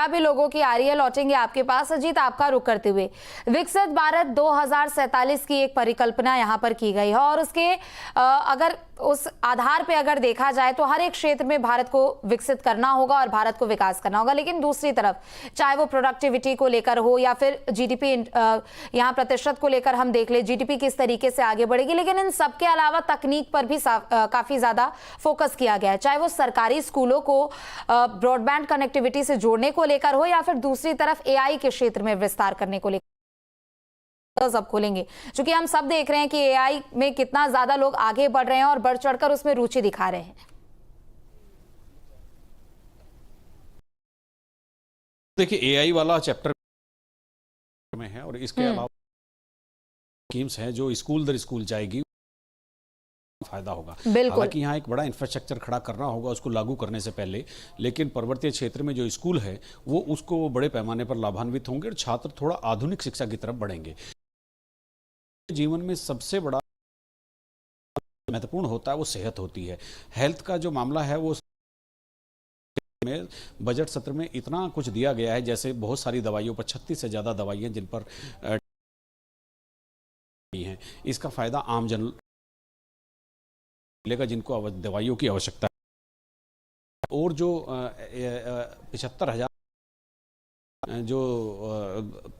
भी लोगों की आ रही है, लौटेंगे आपके पास। अजीत, आपका रुख करते हुए विकसित भारत 2047 की एक परिकल्पना यहां पर की गई है और उसके अगर उस आधार पे अगर देखा जाए तो हर एक क्षेत्र में भारत को विकसित करना होगा और भारत को विकास करना होगा। लेकिन दूसरी तरफ चाहे वो प्रोडक्टिविटी को लेकर हो या फिर जीडीपी यहां प्रतिशत को लेकर हम देख ले जीडीपी किस तरीके से आगे बढ़ेगी, लेकिन इन सबके अलावा तकनीक पर भी काफी ज्यादा फोकस किया गया है, चाहे वो सरकारी स्कूलों को ब्रॉडबैंड कनेक्टिविटी से जोड़ने को लेकर हो या फिर दूसरी तरफ एआई के क्षेत्र में विस्तार करने को लेकर। सब खोलेंगे क्योंकि हम सब देख रहे हैं कि एआई में कितना ज्यादा लोग आगे बढ़ रहे हैं और बढ़ चढ़कर उसमें रुचि दिखा रहे हैं। देखिए, एआई वाला चैप्टर में है और इसके अलावा स्कीम्स हैं जो स्कूल दर स्कूल जाएगी, फायदा होगा। हालांकि यहाँ एक बड़ा इंफ्रास्ट्रक्चर खड़ा करना होगा उसको लागू करने से पहले, लेकिन पर्वतीय क्षेत्र में जो स्कूल है वो बड़े पैमाने पर लाभान्वित होंगे और छात्र थोड़ा आधुनिक शिक्षा की तरफ बढ़ेंगे। जीवन में सबसे बड़ा महत्वपूर्ण होता है वो सेहत होती है। हेल्थ का जो मामला है वो में बजट सत्र में इतना कुछ दिया गया है, जैसे बहुत सारी दवाइयों पर 36 से ज्यादा दवाइयां जिन पर हैं, इसका फायदा आम जन मिलेगा जिनको दवाइयों की आवश्यकता है। और जो 75,000 जो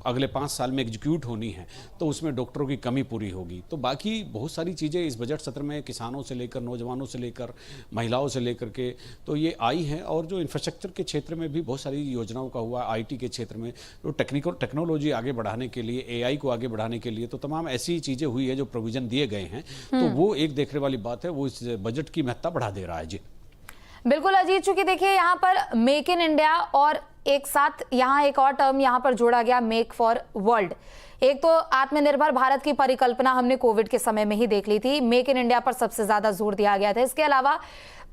अगले 5 साल में एग्जीक्यूट होनी है तो उसमें डॉक्टरों की कमी पूरी होगी। तो बाकी बहुत सारी चीज़ें इस बजट सत्र में किसानों से लेकर नौजवानों से लेकर महिलाओं से लेकर के तो ये आई हैं। और जो इंफ्रास्ट्रक्चर के क्षेत्र में भी बहुत सारी योजनाओं का हुआ, आईटी के क्षेत्र में जो टेक्नोलॉजी आगे बढ़ाने के लिए, एआई को आगे बढ़ाने के लिए, तो तमाम ऐसी चीज़ें हुई है जो प्रोविजन दिए गए हैं। तो वो एक देखने वाली बात है, वो इस बजट की महत्ता बढ़ा दे रहा है। जी बिल्कुल अजीत, चूंकि देखिए यहाँ पर मेक इन इंडिया और एक साथ यहाँ एक और टर्म यहाँ पर जोड़ा गया, मेक फॉर वर्ल्ड। एक तो आत्मनिर्भर भारत की परिकल्पना हमने कोविड के समय में ही देख ली थी, मेक इन इंडिया पर सबसे ज्यादा जोर दिया गया था। इसके अलावा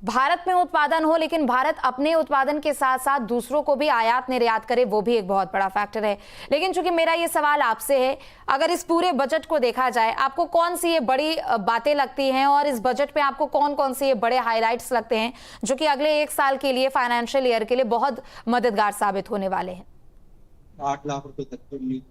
भारत में उत्पादन हो लेकिन भारत अपने उत्पादन के साथ साथ दूसरों को भी आयात निर्यात करे, वो भी एक बहुत बड़ा फैक्टर है। लेकिन चूंकि मेरा ये सवाल आपसे है, अगर इस पूरे बजट को देखा जाए, आपको कौन सी ये बड़ी बातें लगती हैं और इस बजट पे आपको कौन कौन से ये बड़े हाईलाइट्स लगते हैं जो कि अगले 1 साल के लिए, फाइनेंशियल ईयर के लिए बहुत मददगार साबित होने वाले हैं? 8 लाख रुपए तक तो मिली।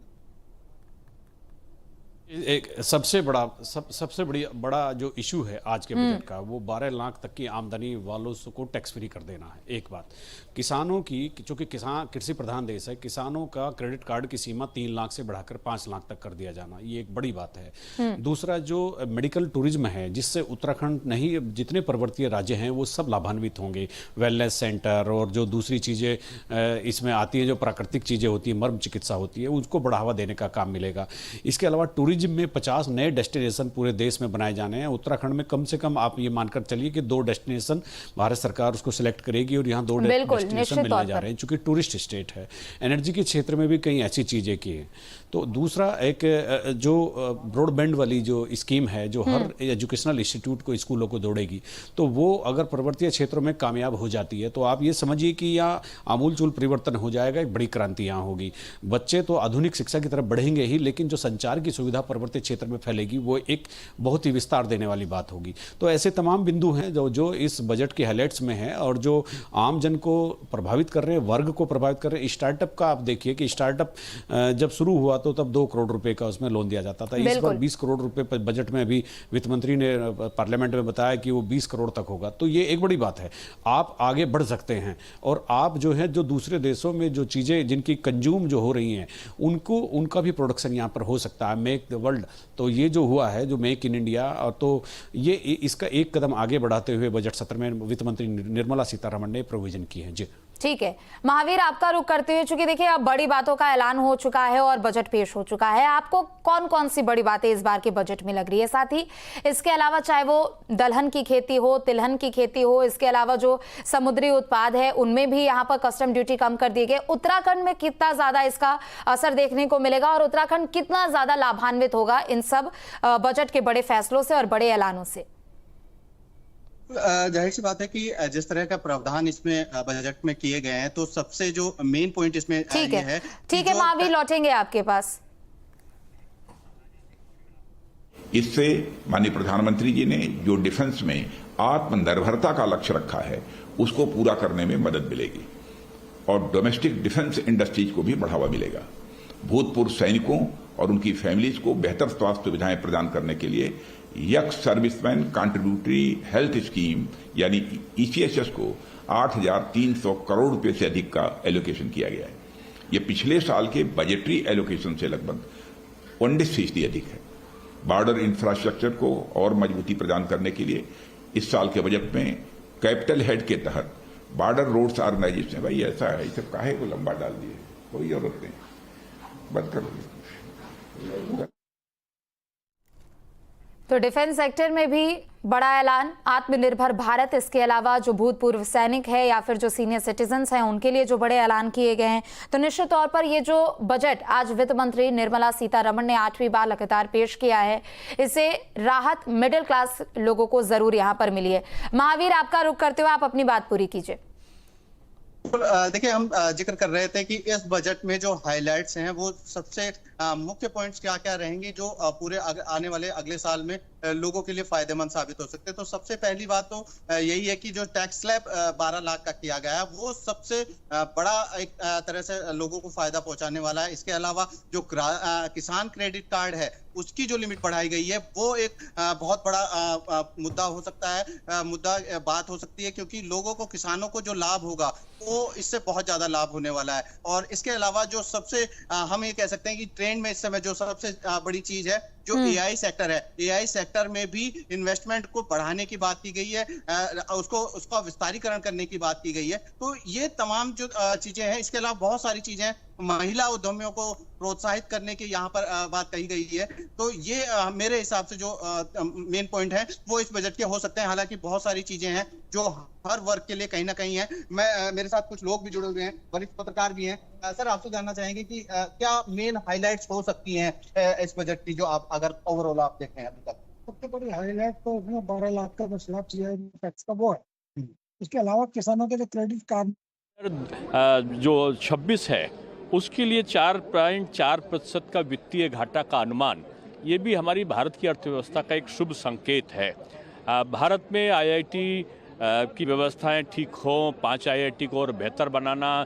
एक सबसे बड़ा जो इशू है आज के बजट का, वो 12 लाख तक की आमदनी वालों को टैक्स फ्री कर देना है। एक बात, किसानों की, चूंकि किसान कृषि प्रधान देश है, किसानों का क्रेडिट कार्ड की सीमा 3 लाख से बढ़ाकर 5 लाख तक कर दिया जाना, ये एक बड़ी बात है। दूसरा, जो मेडिकल टूरिज्म है जिससे उत्तराखंड नहीं जितने पर्वतीय राज्य हैं वो सब लाभान्वित होंगे। वेलनेस सेंटर और जो दूसरी चीज़ें इसमें आती हैं, जो प्राकृतिक चीज़ें होती हैं, मर्म चिकित्सा होती है, उसको बढ़ावा देने का काम मिलेगा। इसके अलावा टूरिज्म में 50 नए डेस्टिनेशन पूरे देश में बनाए जाने हैं। उत्तराखंड में कम से कम आप ये मानकर चलिए कि 2 डेस्टिनेशन भारत सरकार उसको सिलेक्ट करेगी और यहाँ 2 डेस्टिनेशन मिलने जा रहे हैं, चूंकि टूरिस्ट स्टेट है। एनर्जी के क्षेत्र में भी कई ऐसी चीजें की हैं। तो दूसरा, एक जो ब्रॉडबैंड वाली जो स्कीम है जो हर एजुकेशनल इंस्टीट्यूट को, स्कूलों को जोड़ेगी, तो वो अगर पर्वतीय क्षेत्रों में कामयाब हो जाती है तो आप ये समझिए कि यहाँ आमूलचूल परिवर्तन हो जाएगा, एक बड़ी क्रांति यहाँ होगी। बच्चे तो आधुनिक शिक्षा की तरफ बढ़ेंगे ही, लेकिन जो संचार की सुविधा पर्वतीय क्षेत्र में फैलेगी वो एक बहुत ही विस्तार देने वाली बात होगी। तो ऐसे तमाम बिंदु हैं जो इस बजट के हाइलाइट्स में हैं और जो आम जन को प्रभावित कर रहे हैं, वर्ग को प्रभावित कर रहे हैं। स्टार्टअप का आप देखिए कि स्टार्टअप जब शुरू हुआ तो तब 2 करोड़ रुपए का उसमें लोन दिया जाता था। इस बार 20 करोड़ रुपए बजट में अभी वित्त मंत्री ने पार्लियामेंट में बताया कि वो 20 करोड़ तक होगा। तो ये एक बड़ी बात है, आप आगे बढ़ सकते हैं और आप जो है, जो दूसरे देशों में जो चीजें जिनकी कंज्यूम जो हो रही हैं उनका भी प्रोडक्शन यहाँ पर हो सकता है। मेक द वर्ल्ड, तो ये जो हुआ है, जो मेक इन इंडिया, और तो ये इसका एक कदम आगे बढ़ाते हुए बजट सत्र में वित्त मंत्री निर्मला सीतारमण ने प्रोविजन की है। जी ठीक है महावीर, आपका रुख करते हुए, चूंकि देखिए अब बड़ी बातों का ऐलान हो चुका है और बजट पेश हो चुका है, आपको कौन कौन सी बड़ी बातें इस बार के बजट में लग रही है? साथ ही इसके अलावा चाहे वो दलहन की खेती हो, तिलहन की खेती हो, इसके अलावा जो समुद्री उत्पाद है उनमें भी यहाँ पर कस्टम ड्यूटी कम कर दी गई। उत्तराखंड में कितना ज्यादा इसका असर देखने को मिलेगा और उत्तराखंड कितना ज्यादा लाभान्वित होगा इन सब बजट के बड़े फैसलों से और बड़े ऐलानों से? जाहिर सी बात है कि जिस तरह का प्रावधान इसमें बजट में किए गए हैं, तो सबसे जो मेन पॉइंट इसमें ये है। ठीक है महावीर, लौटेंगे आपके पास। इससे माननीय प्रधानमंत्री जी ने जो डिफेंस में आत्मनिर्भरता का लक्ष्य रखा है उसको पूरा करने में मदद मिलेगी। और डोमेस्टिक डिफेंस इंडस्ट्रीज को भी बढ़ावा मिलेगा। भूतपूर्व सैनिकों और उनकी फैमिलीज को बेहतर स्वास्थ्य सुविधाएं प्रदान करने के लिए x serviceman contributory health scheme यानी ईसीएचएस को 8,300 करोड़ रुपए से अधिक का एलोकेशन किया गया है। यह पिछले साल के बजटरी एलोकेशन से लगभग 19% अधिक है। बॉर्डर इंफ्रास्ट्रक्चर को और मजबूती प्रदान करने के लिए इस साल के बजट में कैपिटल हेड के तहत बॉर्डर रोड्स ऑर्गेनाइजेशन, भाई ऐसा है, इसे काहे को लंबा डाल दिए, कोई जरूरत नहीं, बंद कर दो। तो डिफेंस सेक्टर में भी बड़ा ऐलान, आत्मनिर्भर भारत, इसके अलावा जो भूतपूर्व सैनिक है या फिर जो सीनियर सिटीजन्स हैं उनके लिए जो बड़े ऐलान किए गए हैं। तो निश्चित तौर पर ये जो बजट आज वित्त मंत्री निर्मला सीतारमण ने 8वीं बार लगातार पेश किया है, इससे राहत मिडिल क्लास लोगों को जरूर यहाँ पर मिली है। महावीर, आपका रुख करते हुए आप अपनी बात पूरी कीजिए। देखिए, हम जिक्र कर रहे थे कि इस बजट में जो हाइलाइट्स हैं वो सबसे मुख्य पॉइंट्स क्या क्या रहेंगे जो पूरे आने वाले अगले साल में लोगों के लिए फायदेमंद साबित हो सकते हैं। तो सबसे पहली बात तो यही है कि जो टैक्स स्लैब 12 लाख का किया गया है वो सबसे बड़ा एक तरह से लोगों को फायदा पहुंचाने वाला है। इसके अलावा जो किसान क्रेडिट कार्ड है उसकी जो लिमिट बढ़ाई गई है वो एक बहुत बड़ा मुद्दा हो सकता है, बात हो सकती है, क्योंकि लोगों को, किसानों को जो लाभ होगा वो इससे बहुत ज्यादा लाभ होने वाला है। और इसके अलावा जो सबसे हम ये कह सकते हैं कि ट्रेंड में इस समय जो सबसे बड़ी चीज है जो एआई सेक्टर है, एआई सेक्टर में भी इन्वेस्टमेंट को बढ़ाने की बात की गई है, उसका विस्तारीकरण करने की बात की गई है। तो ये तमाम जो चीजें हैं, इसके अलावा बहुत सारी चीजें हैं, महिला उद्यमियों को प्रोत्साहित करने की यहाँ पर बात कही गई है। तो ये मेरे हिसाब से जो मेन पॉइंट है वो इस बजट के हो सकते हैं। हालांकि बहुत सारी चीजें हैं जो हर वर्ग के लिए कहीं ना कहीं है। मेरे साथ कुछ लोग भी जुड़े हुए हैं, वरिष्ठ पत्रकार भी हैं। सर, आपसे जानना चाहेंगे कि क्या मेन हाइलाइट्स हो सकती हैं इस बजट की, जो आप अगर ओवरऑल आप देखें अभी तक? सबसे बड़ी हाईलाइट तो उसमें 12 लाख का जो स्लैब किया टैक्स का वो है। इसके अलावा किसानों के लिए क्रेडिट कार्ड जो 26 है उसके लिए 4.4% का वित्तीय घाटा का अनुमान, ये भी हमारी भारत की अर्थव्यवस्था का एक शुभ संकेत है। भारत में आईआईटी की व्यवस्थाएं ठीक हों, 5 आईआईटी को और बेहतर बनाना,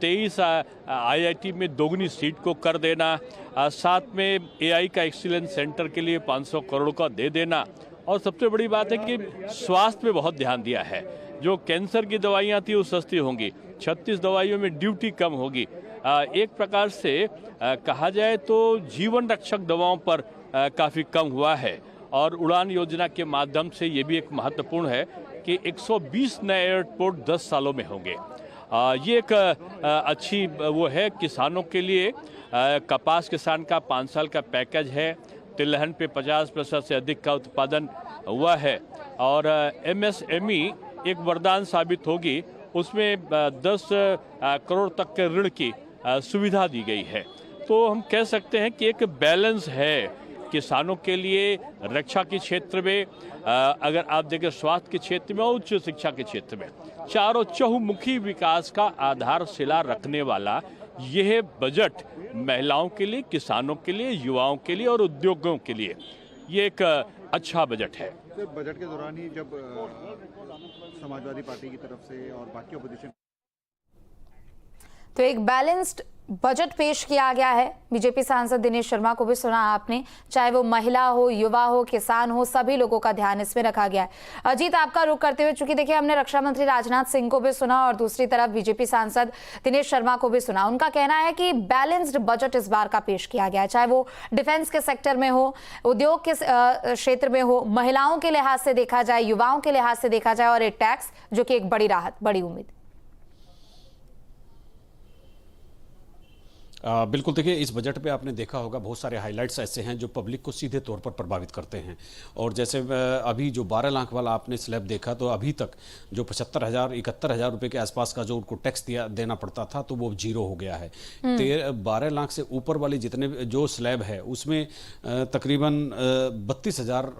23 आईआईटी में दोगुनी सीट को कर देना, साथ में एआई का एक्सीलेंस सेंटर के लिए 500 करोड़ का दे देना, और सबसे बड़ी बात है कि स्वास्थ्य पे बहुत ध्यान दिया है। जो कैंसर की दवाइयाँ थी वो सस्ती होंगी, 36 दवाइयों में ड्यूटी कम होगी। एक प्रकार से कहा जाए तो जीवन रक्षक दवाओं पर काफ़ी कम हुआ है। और उड़ान योजना के माध्यम से ये भी एक महत्वपूर्ण है कि 120 नए एयरपोर्ट 10 सालों में होंगे। ये एक अच्छी वो है किसानों के लिए। कपास किसान का 5 साल का पैकेज है, तिलहन पे 50% से अधिक का उत्पादन हुआ है, और एमएसएमई एक वरदान साबित होगी। उसमें 10 करोड़ तक के ऋण की सुविधा दी गई है। तो हम कह सकते हैं कि एक बैलेंस है किसानों के लिए, रक्षा के क्षेत्र में, अगर आप देखें स्वास्थ्य के क्षेत्र में और उच्च शिक्षा के क्षेत्र में, चारों चहुमुखी विकास का आधारशिला रखने वाला यह बजट महिलाओं के लिए, किसानों के लिए, युवाओं के लिए और उद्योगों के लिए ये एक अच्छा बजट है। बजट के दौरान ही जब समाजवादी पार्टी की तरफ से और बाकी अपोजिशन, तो एक बैलेंस्ड बजट पेश किया गया है। बीजेपी सांसद दिनेश शर्मा को भी सुना आपने, चाहे वो महिला हो, युवा हो, किसान हो, सभी लोगों का ध्यान इसमें रखा गया है। अजीत, आपका रुख करते हुए, चूंकि देखिए हमने रक्षा मंत्री राजनाथ सिंह को भी सुना और दूसरी तरफ बीजेपी सांसद दिनेश शर्मा को भी सुना। उनका कहना है कि बैलेंस्ड बजट इस बार का पेश किया गया है, चाहे वो डिफेंस के सेक्टर में हो, उद्योग के क्षेत्र में हो, महिलाओं के लिहाज से देखा जाए, युवाओं के लिहाज से देखा जाए, और एक टैक्स जो कि एक बड़ी राहत, बड़ी उम्मीद। बिल्कुल, देखिए इस बजट पे आपने देखा होगा बहुत सारे हाइलाइट्स ऐसे हैं जो पब्लिक को सीधे तौर पर प्रभावित करते हैं। और जैसे अभी जो 12 लाख वाला आपने स्लैब देखा, तो अभी तक जो 75,000-71,000 रुपए के आसपास का जो उनको टैक्स देना पड़ता था, तो वो 0 हो गया है। 12 लाख से ऊपर वाली जितने जो स्लैब है उसमें तकरीबन 32,000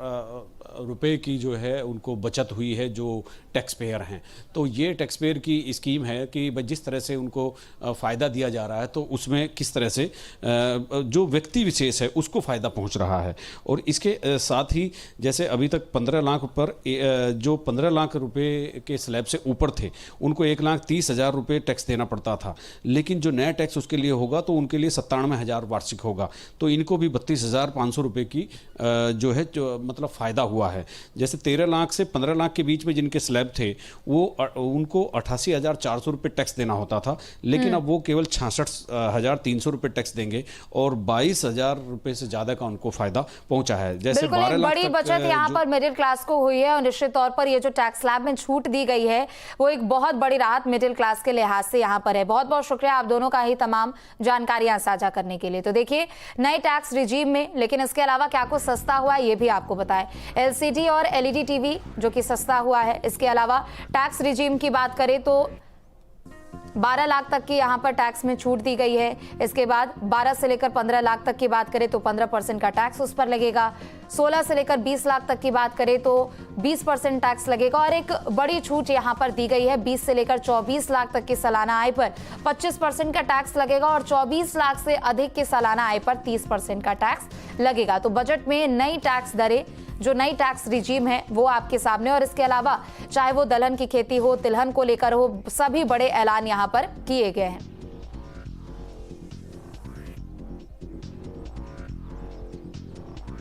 रुपए की जो है उनको बचत हुई है जो टैक्स पेयर हैं। तो ये टैक्स पेयर की स्कीम है कि जिस तरह से उनको फ़ायदा दिया जा रहा है, तो उसमें किस तरह से जो व्यक्ति विशेष है उसको फायदा पहुंच रहा है। और इसके साथ ही जैसे अभी तक 15 लाख पर जो 15 लाख रुपए के स्लैब से ऊपर थे उनको 1,30,000 रुपये टैक्स देना पड़ता था, लेकिन जो नया टैक्स उसके लिए होगा तो उनके लिए 97,000 वार्षिक होगा, तो इनको भी 32,500 रुपये की जो है मतलब फ़ायदा हुआ है। जैसे 13 लाख से 15 लाख के बीच में जिनके स्लैब थे वो उनको 88,400 रुपये टैक्स देना होता था, लेकिन अब वो केवल 66,300 रुपये टैक्स देंगे और 22,000 रुपये से ज़्यादा का उनको फ़ायदा पहुंचा है। जैसे बिल्कुल 12 एक लाख बड़ी तक बचत यहाँ पर मिडिल क्लास को हुई है और निश्चित तौर पर ये जो टैक्स स्लैब में छूट दी गई है वो एक बहुत बड़ी राहत मिडिल क्लास के लिहाज से यहाँ पर है। बहुत बहुत शुक्रिया आप दोनों का ही तमाम जानकारियां साझा करने के लिए। तो देखिए नए टैक्स रिजीम में, लेकिन इसके अलावा क्या कुछ सस्ता हुआ है ये भी आपको बताएं। एलसीडी और एलईडी टीवी जो कि सस्ता हुआ है। इसके अलावा टैक्स रिजीम की बात करें तो 12 लाख तक की यहाँ पर टैक्स में छूट दी गई है। इसके बाद 12 से लेकर 15 लाख तक की बात करें तो 15% का टैक्स उस पर लगेगा। 16 से लेकर 20 लाख तक की बात करें तो 20% टैक्स लगेगा। और एक बड़ी छूट यहाँ पर दी गई है, 20 से लेकर 24 लाख तक की सालाना आय पर 25% का टैक्स लगेगा और 24 लाख से अधिक की सालाना आय पर 30% का टैक्स लगेगा। तो बजट में नई टैक्स दरें, जो नई टैक्स रिजीम है वो आपके सामने। और इसके अलावा चाहे वो दलहन की खेती हो, तिलहन को लेकर हो, सभी बड़े ऐलान यहाँ पर किए गए हैं।